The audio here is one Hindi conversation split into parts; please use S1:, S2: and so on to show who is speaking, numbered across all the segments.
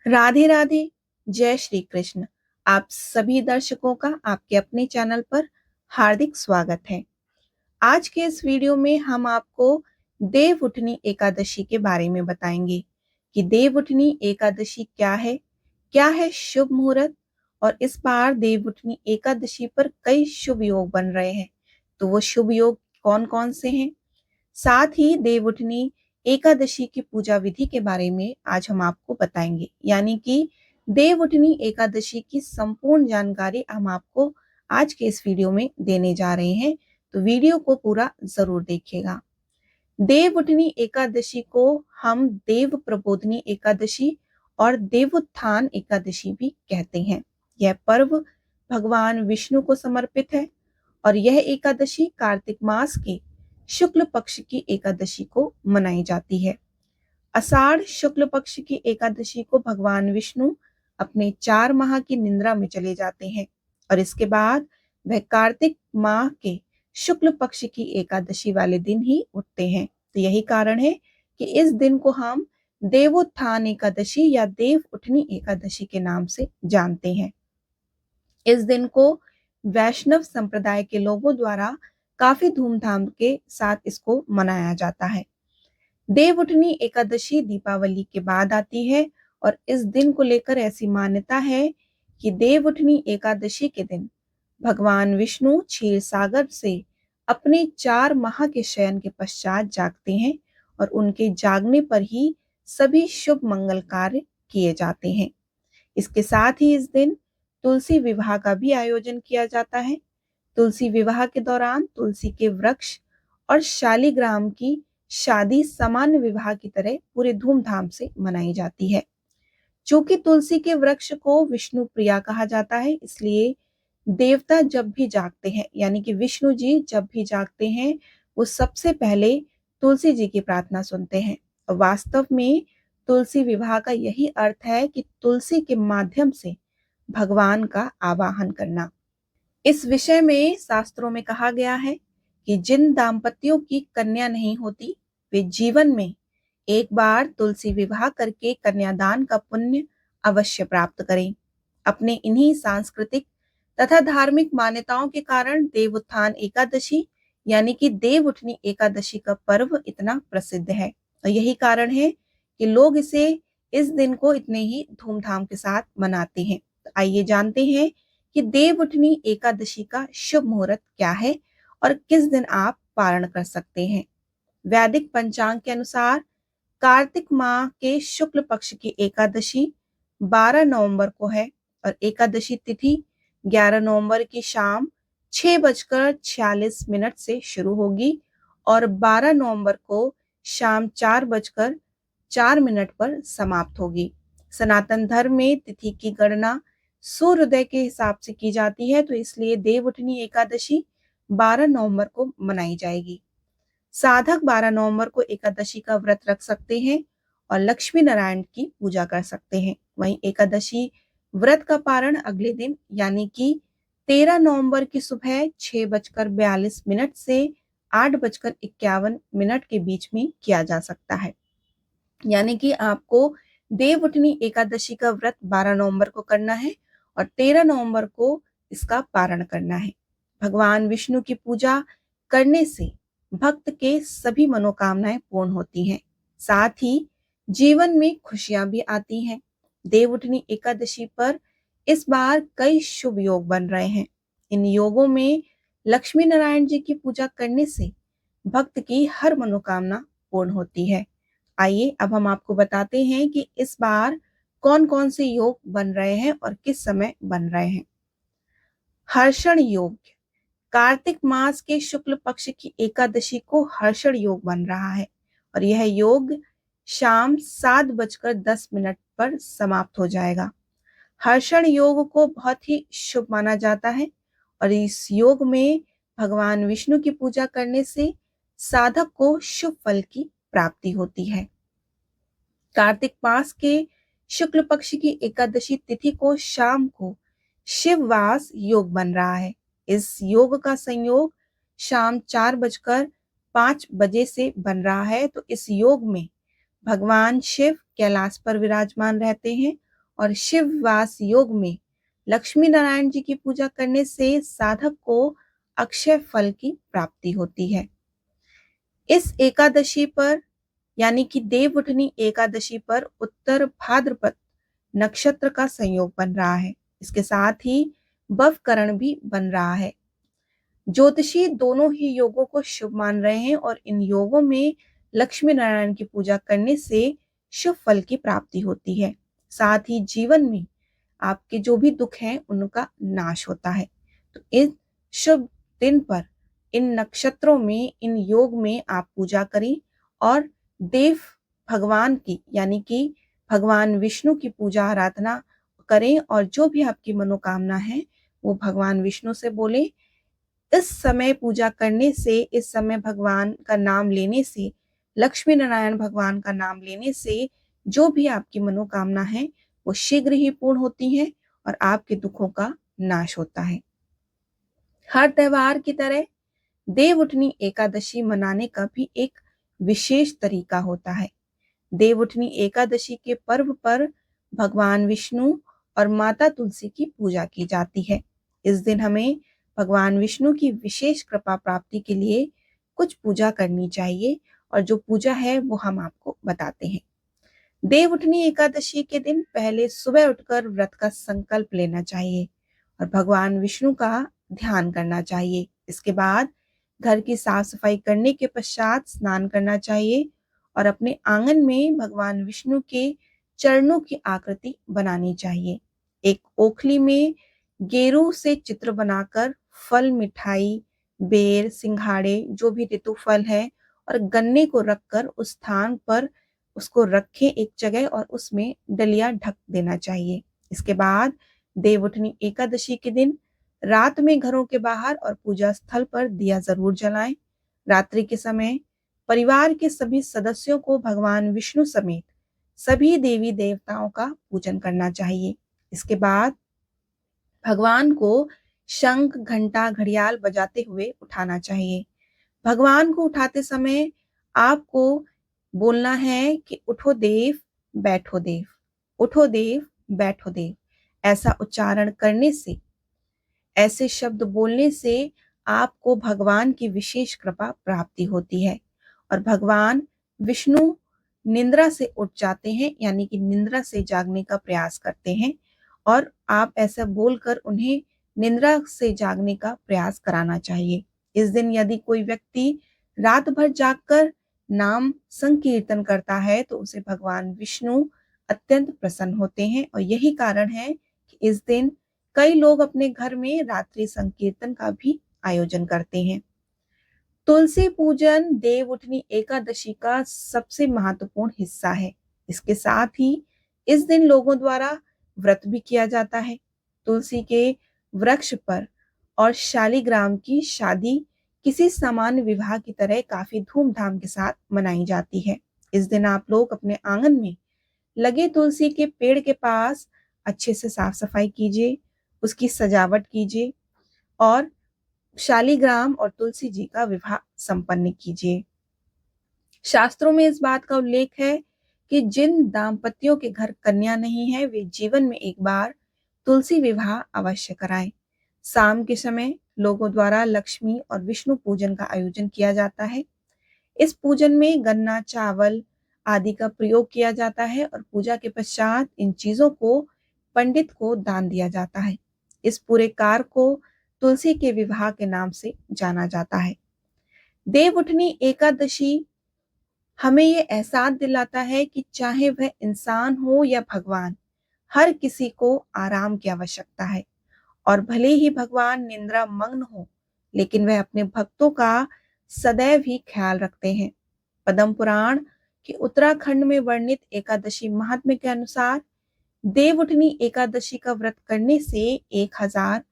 S1: राधे राधे। जय श्री कृष्ण। आप सभी दर्शकों का आपके अपने चैनल पर हार्दिक स्वागत है। आज के इस वीडियो में हम आपको देवउठनी एकादशी के बारे में बताएंगे कि देवउठनी एकादशी क्या है शुभ मुहूर्त, और इस बार देवउठनी एकादशी पर कई शुभ योग बन रहे हैं। तो वो शुभ योग कौन कौन से हैं, साथ ही देवउठनी एकादशी की पूजा विधि के बारे में आज हम आपको बताएंगे। यानी कि देवउठनी एकादशी की संपूर्ण जानकारी हम आपको आज के इस वीडियो में देने जा रहे हैं, तो वीडियो को पूरा जरूर देखिएगा। देवउठनी एकादशी को हम देव प्रबोधनी एकादशी और देवोत्थान एकादशी भी कहते हैं। यह पर्व भगवान विष्णु को समर्पित है और यह एकादशी कार्तिक मास के शुक्ल पक्ष की एकादशी को मनाई जाती है। आषाढ़ शुक्ल पक्ष की एकादशी को भगवान विष्णु अपने 4 माह की निद्रा में चले जाते हैं और इसके बाद वह कार्तिक माह के शुक्ल पक्ष की एकादशी वाले दिन ही उठते हैं। तो यही कारण है कि इस दिन को हम देवोत्थान एकादशी या देव उठनी एकादशी के नाम से जानते हैं। इस दिन को वैष्णव संप्रदाय के लोगों द्वारा काफी धूमधाम के साथ इसको मनाया जाता है। देवउठनी एकादशी दीपावली के बाद आती है और इस दिन को लेकर ऐसी मान्यता है कि देवउठनी एकादशी के दिन भगवान विष्णु क्षीर सागर से अपने 4 माह के शयन के पश्चात जागते हैं और उनके जागने पर ही सभी शुभ मंगल कार्य किए जाते हैं। इसके साथ ही इस दिन तुलसी विवाह का भी आयोजन किया जाता है। तुलसी विवाह के दौरान तुलसी के वृक्ष और शालिग्राम की शादी सामान्य विवाह की तरह पूरे धूमधाम से मनाई जाती है। चूंकि तुलसी के वृक्ष को विष्णु प्रिया कहा जाता है, इसलिए देवता जब भी जागते हैं, यानी कि विष्णु जी जब भी जागते हैं, वो सबसे पहले तुलसी जी की प्रार्थना सुनते हैं। वास्तव में तुलसी विवाह का यही अर्थ है कि तुलसी के माध्यम से भगवान का आवाहन करना। इस विषय में शास्त्रों में कहा गया है कि जिन दाम्पत्यों की कन्या नहीं होती, वे जीवन में एक बार तुलसी विवाह करके कन्यादान का पुण्य अवश्य प्राप्त करें। अपने इन्हीं सांस्कृतिक तथा धार्मिक मान्यताओं के कारण देवोत्थान एकादशी यानी कि देवउठनी एकादशी का पर्व इतना प्रसिद्ध है और यही कारण है कि लोग इस दिन को इतने ही धूमधाम के साथ मनाते हैं। तो आइए जानते हैं कि देवउठनी एकादशी का शुभ मुहूर्त क्या है और किस दिन आप पारण कर सकते हैं। वैदिक पंचांग के अनुसार कार्तिक माह के शुक्ल पक्ष की एकादशी 12 नवंबर को है और एकादशी तिथि 11 नवंबर की शाम 6:46 से शुरू होगी और 12 नवंबर को शाम 4:04 पर समाप्त होगी। सनातन धर्म में तिथि की गणना सूर्योदय के हिसाब से की जाती है, तो इसलिए देवउठनी एकादशी 12 नवंबर को मनाई जाएगी। साधक 12 नवंबर को एकादशी का व्रत रख सकते हैं और लक्ष्मी नारायण की पूजा कर सकते हैं। वहीं एकादशी व्रत का पारण अगले दिन यानी कि 13 नवंबर की सुबह 6:42 से 8:51 के बीच में किया जा सकता है। यानी कि आपको देवउठनी एकादशी का व्रत 12 नवंबर को करना है और 13 नवंबर को इसका पारण करना है। भगवान विष्णु की पूजा करने से भक्त के सभी मनोकामनाएं पूर्ण होती हैं, साथ ही जीवन में खुशियां भी आती हैं। देवउठनी एकादशी पर इस बार कई शुभ योग बन रहे हैं। इन योगों में लक्ष्मी नारायण जी की पूजा करने से भक्त की हर मनोकामना पूर्ण होती है। आइए अब हम आपको बताते हैं कि इस बार कौन कौन से योग बन रहे हैं और किस समय बन रहे हैं। हर्षण योग, कार्तिक मास के शुक्ल पक्ष की एकादशी को हर्षण योग बन रहा है और यह योग शाम 7:10 पर समाप्त हो जाएगा। हर्षण योग को बहुत ही शुभ माना जाता है और इस योग में भगवान विष्णु की पूजा करने से साधक को शुभ फल की प्राप्ति होती है। कार्तिक मास के शुक्ल पक्ष की एकादशी तिथि को शाम को शिववास योग बन रहा है। इस योग का संयोग शाम 4:05 से बन रहा है। तो इस योग में भगवान शिव कैलाश पर विराजमान रहते हैं और शिववास योग में लक्ष्मी नारायण जी की पूजा करने से साधक को अक्षय फल की प्राप्ति होती है। इस एकादशी पर यानी कि देवउठनी एकादशी पर उत्तर भाद्रपद नक्षत्र का संयोग बन रहा है। इसके साथ ही बवकरण भी बन रहा है। ज्योतिषी दोनों ही योगों को शुभ मान रहे हैं और इन योगों में लक्ष्मी नारायण की पूजा करने से शुभ फल की प्राप्ति होती है। साथ ही जीवन में आपके जो भी दुख हैं उनका नाश होता है। तो इस शुभ दिन पर इन नक्षत्रों में, इन योग में आप पूजा करें और देव भगवान की यानी कि भगवान विष्णु की पूजा आराधना करें और जो भी आपकी मनोकामना है वो भगवान विष्णु से बोले। इस समय पूजा करने से, इस समय भगवान का नाम लेने से, लक्ष्मी नारायण भगवान का नाम लेने से जो भी आपकी मनोकामना है वो शीघ्र ही पूर्ण होती है और आपके दुखों का नाश होता है। हर त्योहार की तरह देवउठनी एकादशी मनाने का भी एक विशेष तरीका होता है। देवउठनी एकादशी के पर्व पर भगवान विष्णु और माता तुलसी की पूजा की जाती है। इस दिन हमें भगवान विष्णु की विशेष कृपा प्राप्ति के लिए कुछ पूजा करनी चाहिए और जो पूजा है वो हम आपको बताते हैं। देवउठनी एकादशी के दिन पहले सुबह उठकर व्रत का संकल्प लेना चाहिए और भगवान विष्णु का ध्यान करना चाहिए। इसके बाद घर की साफ सफाई करने के पश्चात स्नान करना चाहिए और अपने आंगन में भगवान विष्णु के चरणों की आकृति बनानी चाहिए। एक ओखली में गेरू से चित्र बनाकर फल, मिठाई, बेर, सिंघाड़े, जो भी ऋतु फल है और गन्ने को रखकर उस स्थान पर उसको रखें एक जगह और उसमें डलिया ढक देना चाहिए। इसके बाद देवउठनी एकादशी के दिन रात में घरों के बाहर और पूजा स्थल पर दिया जरूर जलाएं। रात्रि के समय परिवार के सभी सदस्यों को भगवान विष्णु समेत सभी देवी देवताओं का पूजन करना चाहिए। इसके बाद भगवान को शंख, घंटा, घड़ियाल बजाते हुए उठाना चाहिए। भगवान को उठाते समय आपको बोलना है कि उठो देव, बैठो देव, उठो देव, बैठो देव। ऐसा उच्चारण करने से, ऐसे शब्द बोलने से आपको भगवान की विशेष कृपा प्राप्ति होती है और भगवान विष्णु निंद्रा से उठ जाते हैं यानी कि निंद्रा से जागने का प्रयास करते हैं और आप ऐसा बोलकर उन्हें निंद्रा से जागने का प्रयास कराना चाहिए। इस दिन यदि कोई व्यक्ति रात भर जागकर नाम संकीर्तन करता है तो उसे भगवान विष्णु अत्यंत प्रसन्न होते हैं और यही कारण है कि इस दिन कई लोग अपने घर में रात्रि संकीर्तन का भी आयोजन करते हैं। तुलसी पूजन देवउठनी एकादशी का सबसे महत्वपूर्ण हिस्सा है। इसके साथ ही इस दिन लोगों द्वारा व्रत भी किया जाता है। तुलसी के वृक्ष पर और शालिग्राम की शादी किसी सामान्य विवाह की तरह काफी धूमधाम के साथ मनाई जाती है। इस दिन आप लोग अपने आंगन में लगे तुलसी के पेड़ के पास अच्छे से साफ सफाई कीजिए, उसकी सजावट कीजिए और शालिग्राम और तुलसी जी का विवाह संपन्न कीजिए। शास्त्रों में इस बात का उल्लेख है कि जिन दाम्पत्यों के घर कन्या नहीं है वे जीवन में एक बार तुलसी विवाह अवश्य कराएं। शाम के समय लोगों द्वारा लक्ष्मी और विष्णु पूजन का आयोजन किया जाता है। इस पूजन में गन्ना, चावल आदि का प्रयोग किया जाता है और पूजा के पश्चात इन चीजों को पंडित को दान दिया जाता है। इस पूरे कार्य को तुलसी के विवाह के नाम से जाना जाता है। देवउठनी एकादशी हमें ये एहसास दिलाता है कि चाहे वह इंसान हो या भगवान, हर किसी को आराम की आवश्यकता है और भले ही भगवान निंद्रा मग्न हो लेकिन वह अपने भक्तों का सदैव ही ख्याल रखते हैं। पद्म पुराण के उत्तराखंड में वर्णित एकादशी महात्म्य के अनुसार देवउठनी एकादशी का व्रत करने से 1000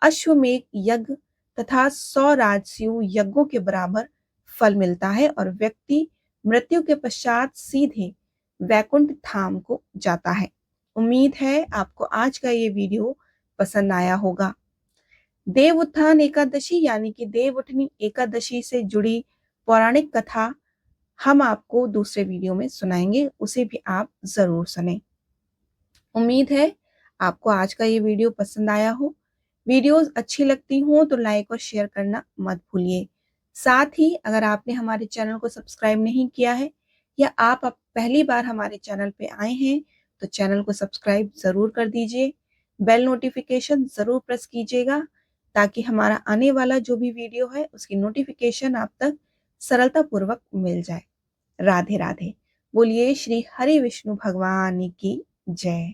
S1: अश्वमेध यज्ञ तथा 100 राजसूय यज्ञों के बराबर फल मिलता है और व्यक्ति मृत्यु के पश्चात सीधे वैकुंठ धाम को जाता है। उम्मीद है आपको आज का ये वीडियो पसंद आया होगा। देव उत्थान एकादशी यानी कि देवउठनी एकादशी से जुड़ी पौराणिक कथा हम आपको दूसरे वीडियो में सुनाएंगे, उसे भी आप जरूर सुनें। उम्मीद है आपको आज का ये वीडियो पसंद आया हो। वीडियोस अच्छी लगती हों तो लाइक और शेयर करना मत भूलिए। साथ ही अगर आपने हमारे चैनल को सब्सक्राइब नहीं किया है या आप अब पहली बार हमारे चैनल पे आए हैं तो चैनल को सब्सक्राइब ज़रूर कर दीजिए। बेल नोटिफिकेशन ज़रूर प्रेस कीजिएगा ताकि हमारा आने वाला जो भी वीडियो है उसकी नोटिफिकेशन आप तक सरलतापूर्वक मिल जाए। राधे राधे। बोलिए श्री हरि विष्णु भगवान की जय।